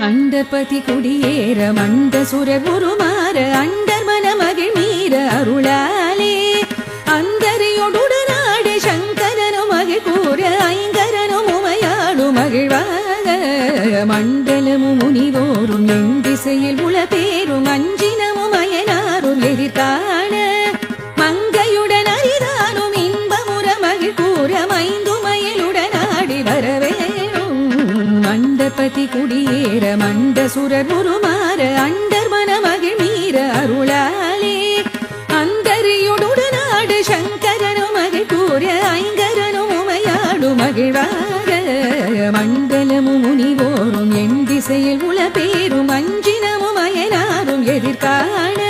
அண்டர்பதி குடியேற மண்ட சுரர் உருமாற அண்டர் மனமகிழ் மீற அருளாலே அந்தரியுடனாடு சங்கரனும் மகிழ் கூற ஐங்கரனும் உமையாடு மகிழ்வாக மண்டலமும் முனிவோரும் என் திசையில் உள பேரும் அஞ்சினமும் அயனாரும் எதிர்காண மங்கையுடன் அரிதானும் இன்பமுற மகிழ் கூற மைந்துமயலுடனாடி வரவேணும் மண்டபதி குடியேற மண்ட சுரர் உருமாற அண்டர் மனமகிழ் மீற அருளாலே அந்தரியுடனாடு சங்கரனும் மகிழ் கூற ஐங்கரனும் உமையாடு மகிழ்வாக மண்டலமும் முனிவோரும் என் திசையில் உள பேரும் அஞ்சினமும் அயனாரும் எதிர்காண